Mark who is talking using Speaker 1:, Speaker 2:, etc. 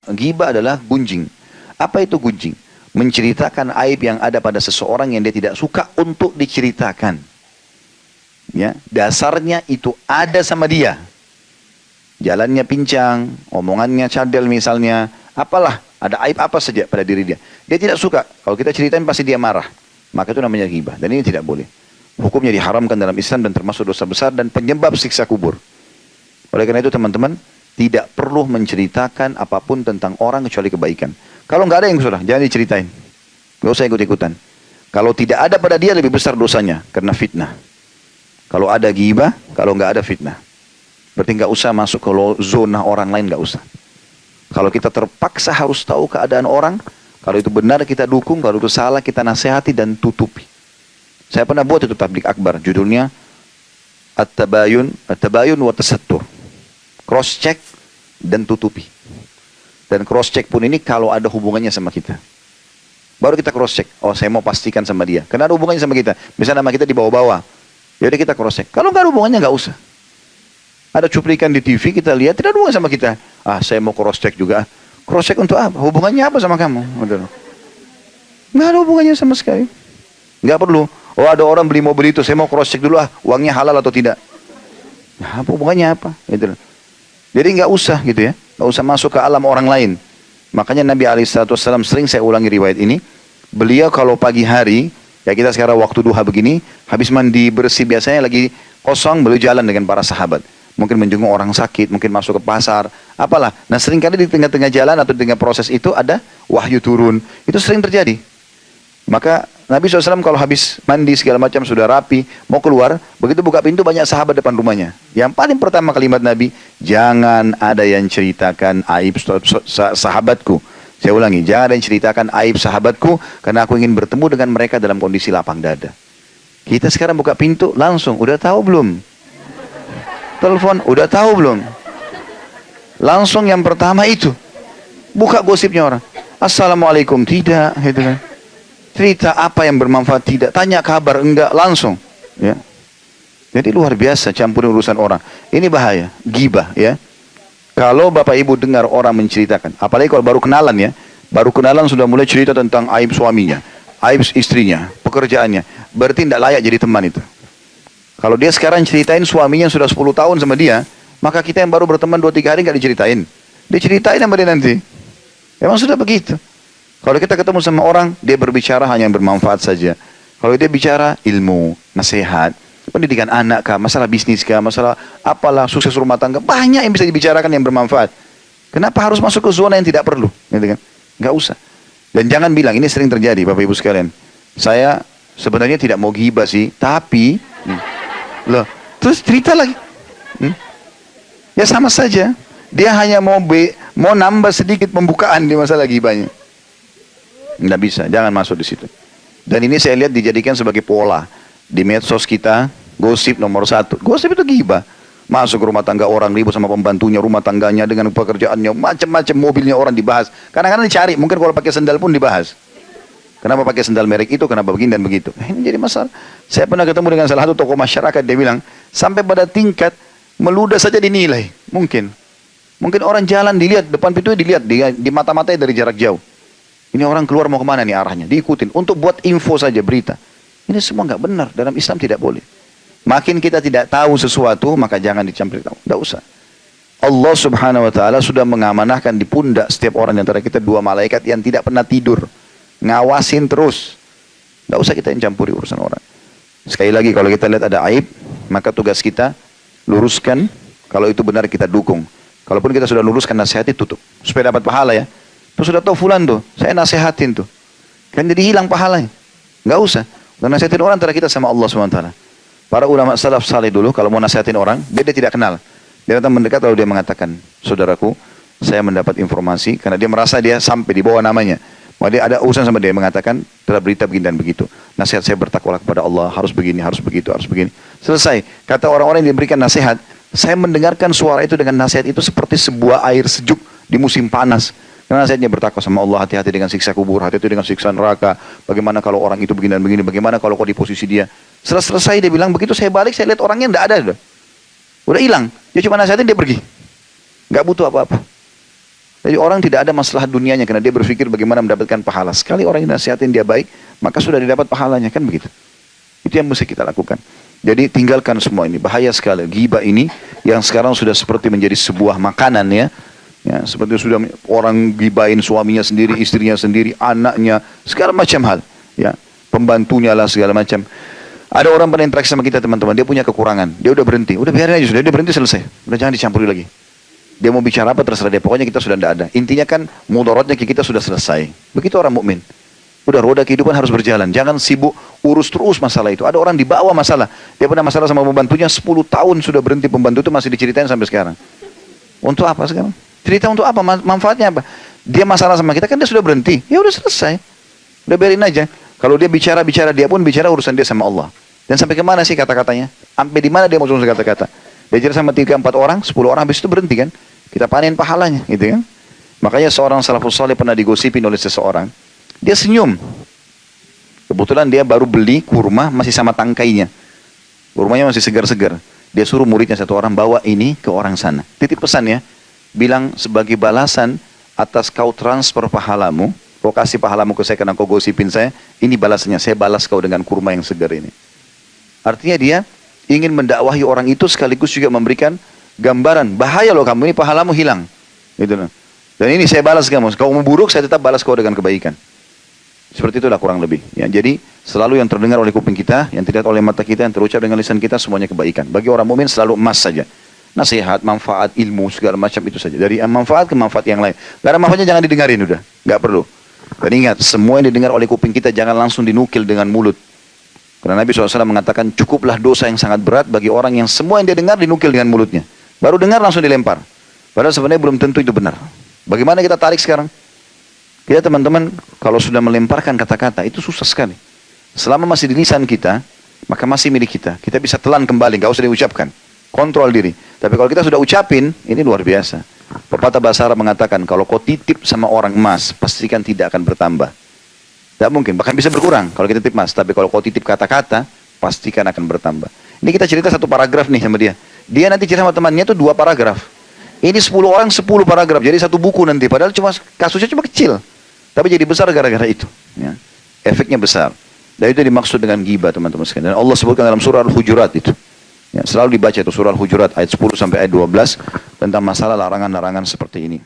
Speaker 1: Ghibah adalah gunjing. Apa itu gunjing? Menceritakan aib yang ada pada seseorang yang dia tidak suka untuk diceritakan. Ya, dasarnya itu ada sama dia. Jalannya pincang, omongannya cadel misalnya, apalah, ada aib apa saja pada diri dia. Dia tidak suka. Kalau kita ceritain pasti dia marah. Maka itu namanya ghibah. Dan ini tidak boleh. Hukumnya diharamkan dalam Islam dan termasuk dosa besar dan penyebab siksa kubur. Oleh karena itu teman-teman, tidak perlu menceritakan apapun tentang orang kecuali kebaikan. Kalau nggak ada yang sudah, jangan diceritain. Nggak usah ikut-ikutan. Kalau tidak ada pada dia lebih besar dosanya karena fitnah. Kalau ada ghibah, kalau nggak ada fitnah. Berarti nggak usah masuk ke zona orang lain, nggak usah. Kalau kita terpaksa harus tahu keadaan orang, kalau itu benar kita dukung, kalau itu salah kita nasihati dan tutupi. Saya pernah buat itu tablik akbar, judulnya At-Tabayun wa Tasattur. Cross check dan tutupi. Dan cross check pun ini kalau ada hubungannya sama kita. Baru kita cross check. Oh, saya mau pastikan sama dia. Karena ada hubungannya sama kita. Misalnya nama kita di bawah-bawah. Yaudah kita cross check. Kalau nggak ada hubungannya nggak usah. Ada cuplikan di TV kita lihat tidak ada hubungan sama kita. Ah, saya mau cross check juga. Cross check untuk apa? Hubungannya apa sama kamu? Nggak ada hubungannya sama sekali. Nggak perlu. Oh, ada orang beli mobil itu. Saya mau cross check dulu uangnya halal atau tidak. Nah, hubungannya apa? Gitu. Jadi nggak usah gitu ya, nggak usah masuk ke alam orang lain. Makanya Nabi SAW sering saya ulangi riwayat ini. Beliau kalau pagi hari, ya kita sekarang waktu duha begini, habis mandi bersih biasanya lagi kosong, beliau jalan dengan para sahabat. Mungkin menjenguk orang sakit, mungkin masuk ke pasar, apalah. Nah seringkali di tengah-tengah jalan atau di tengah proses itu ada wahyu turun. Itu sering terjadi. Maka Nabi SAW kalau habis mandi segala macam sudah rapi, mau keluar, begitu buka pintu banyak sahabat depan rumahnya. Yang paling pertama kalimat Nabi, jangan ada yang ceritakan aib sahabatku. Saya ulangi, jangan ada yang ceritakan aib sahabatku, karena aku ingin bertemu dengan mereka dalam kondisi lapang dada. Kita sekarang buka pintu, langsung, udah tahu belum? Telepon, udah tahu belum? Langsung yang pertama itu, buka gosipnya orang. Assalamualaikum, tidak, gitu kan. Cerita apa yang bermanfaat tidak, tanya kabar enggak, langsung ya. Jadi luar biasa campur urusan orang. Ini bahaya, ghibah ya. Kalau Bapak Ibu dengar orang menceritakan, apalagi kalau baru kenalan ya, baru kenalan sudah mulai cerita tentang aib suaminya, aib istrinya, pekerjaannya, berarti tidak layak jadi teman itu. Kalau dia sekarang ceritain suaminya sudah 10 tahun sama dia, maka kita yang baru berteman 2-3 hari nggak diceritain. Diceritain sama dia nanti. Emang sudah begitu. Kalau kita ketemu sama orang, dia berbicara hanya yang bermanfaat saja. Kalau dia bicara ilmu, nasihat, pendidikan anak kah, masalah bisnis kah, masalah apalah, sukses rumah tangga, banyak yang bisa dibicarakan yang bermanfaat. Kenapa harus masuk ke zona yang tidak perlu? Gitu kan? Nggak usah. Dan jangan bilang, ini sering terjadi Bapak Ibu sekalian. Saya sebenarnya tidak mau ghibah sih, tapi, loh, terus cerita lagi. Ya sama saja. Dia hanya mau nambah sedikit pembukaan di masalah ghibahnya. Nggak bisa, jangan masuk di situ. Dan ini saya lihat dijadikan sebagai pola di medsos kita, gosip nomor 1. Gosip itu ghibah. Masuk ke rumah tangga orang, ribut sama pembantunya, rumah tangganya dengan pekerjaannya, macam-macam, mobilnya orang dibahas. Kadang-kadang dicari, mungkin kalau pakai sendal pun dibahas. Kenapa pakai sendal merek itu, kenapa begini dan begitu. Ini jadi masalah. Saya pernah ketemu dengan salah satu tokoh masyarakat, dia bilang, sampai pada tingkat meludah saja dinilai. Mungkin orang jalan dilihat, depan pintu dilihat, di mata-matanya dari jarak jauh. Ini orang keluar mau kemana nih arahnya, diikutin untuk buat info saja, berita. Ini semua nggak benar, dalam Islam tidak boleh. Makin kita tidak tahu sesuatu, maka jangan dicampur tahu, nggak usah. Allah Subhanahu Wa Taala sudah mengamanahkan di pundak setiap orang di antara kita 2 malaikat yang tidak pernah tidur, ngawasin terus. Nggak usah kita yang campuri urusan orang. Sekali lagi kalau kita lihat ada aib, maka tugas kita luruskan. Kalau itu benar kita dukung. Kalaupun kita sudah luruskan, nasihati, tutup supaya dapat pahala ya. Tuh sudah tahu fulan tuh, saya nasihatin tuh. Kan jadi hilang pahalanya. Nggak usah. Dan nasihatin orang antara kita sama Allah SWT. Para ulama salaf saleh dulu, kalau mau nasihatin orang, dia tidak kenal. Dia datang mendekat lalu dia mengatakan, saudaraku, saya mendapat informasi, karena dia merasa dia sampai di bawah namanya. Maka dia ada urusan sama dia, mengatakan, telah berita begini dan begitu. Nasihat saya bertakwalah kepada Allah, harus begini, harus begitu, harus begini. Selesai. Kata orang-orang yang diberikan nasihat, saya mendengarkan suara itu dengan nasihat itu seperti sebuah air sejuk di musim panas. Karena nasihatnya bertakwa sama Allah, hati-hati dengan siksa kubur, hati-hati dengan siksa neraka. Bagaimana kalau orang itu begini dan begini, bagaimana kalau kau di posisi dia. Setelah selesai dia bilang, begitu saya balik, saya lihat orangnya tidak ada. Udah hilang. Dia cuma nasihatin, dia pergi. Nggak butuh apa-apa. Jadi orang tidak ada masalah dunianya karena dia berpikir bagaimana mendapatkan pahala. Sekali orang yang nasihatin dia baik, maka sudah didapat pahalanya, kan begitu. Itu yang mesti kita lakukan. Jadi tinggalkan semua ini, bahaya sekali. Ghibah ini yang sekarang sudah seperti menjadi sebuah makanan ya. Ya, seperti sudah orang gibahin suaminya sendiri, istrinya sendiri, anaknya, segala macam hal. Ya, pembantunya lah segala macam. Ada orang pernah interaksi sama kita teman-teman, dia punya kekurangan, dia udah berhenti, udah biarin aja sudah, dia berhenti selesai, udah jangan dicampuri lagi. Dia mau bicara apa terserah dia, pokoknya kita sudah tidak ada. Intinya kan mudaratnya kita sudah selesai. Begitu orang mukmin. Udah roda kehidupan harus berjalan, jangan sibuk urus terus masalah itu. Ada orang dibawa masalah, dia pernah masalah sama pembantunya 10 tahun sudah berhenti, pembantu itu masih diceritain sampai sekarang. Untuk apa sekarang? Cerita untuk apa? Manfaatnya apa? Dia masalah sama kita kan dia sudah berhenti, ya udah selesai. Udah biarin aja. Kalau dia bicara, dia pun bicara urusan dia sama Allah. Dan sampai kemana sih kata-katanya? Sampai di mana dia mau tulis kata-kata? Dia cerita sama 3-4 orang, 10 orang, habis itu berhenti kan? Kita panen pahalanya, gitu kan? Makanya seorang salafus saleh pernah digosipin oleh seseorang. Dia senyum. Kebetulan dia baru beli kurma masih sama tangkainya. Kurmanya masih segar-segar. Dia suruh muridnya satu orang bawa ini ke orang sana. Titip pesan ya. Bilang sebagai balasan atas kau transfer pahalamu, kau kasih pahalamu ke saya karena kau gosipin saya, ini balasannya, saya balas kau dengan kurma yang segar ini. Artinya dia ingin mendakwahi orang itu sekaligus juga memberikan gambaran, bahaya loh kamu ini pahalamu hilang. Gitu loh. Dan ini saya balas kamu, kau mau buruk saya tetap balas kau dengan kebaikan. Seperti itulah kurang lebih. Ya, jadi selalu yang terdengar oleh kuping kita, yang dilihat oleh mata kita, yang terucap dengan lisan kita semuanya kebaikan. Bagi orang mukmin selalu emas saja. Nasihat, manfaat, ilmu, segala macam itu saja. Dari manfaat ke manfaat yang lain. Gak ada manfaatnya jangan didengarin udah. Gak perlu. Dan ingat, semua yang didengar oleh kuping kita jangan langsung dinukil dengan mulut. Karena Nabi SAW mengatakan cukuplah dosa yang sangat berat bagi orang yang semua yang dia dengar dinukil dengan mulutnya. Baru dengar langsung dilempar. Padahal sebenarnya belum tentu itu benar. Bagaimana kita tarik sekarang? Kita teman-teman kalau sudah melemparkan kata-kata itu susah sekali. Selama masih di lisan kita, maka masih milik kita. Kita bisa telan kembali, gak usah diucapkan. Kontrol diri. Tapi kalau kita sudah ucapin, ini luar biasa. Pepatah bahasa Arab mengatakan, kalau kau titip sama orang emas, pastikan tidak akan bertambah. Tidak mungkin, bahkan bisa berkurang kalau kita titip emas. Tapi kalau kau titip kata-kata, pastikan akan bertambah. Ini kita cerita satu paragraf nih sama dia. Dia nanti cerita sama temannya itu 2 paragraf. Ini 10 orang 10 paragraf, jadi satu buku nanti. Padahal kasusnya cuma kecil. Tapi jadi besar gara-gara itu. Ya. Efeknya besar. Dan itu dimaksud dengan ghibah teman-teman sekalian. Dan Allah sebutkan dalam surah Al-Hujurat itu. Ya, selalu dibaca itu surah Al-Hujurat ayat 10 sampai ayat 12 tentang masalah larangan-larangan seperti ini.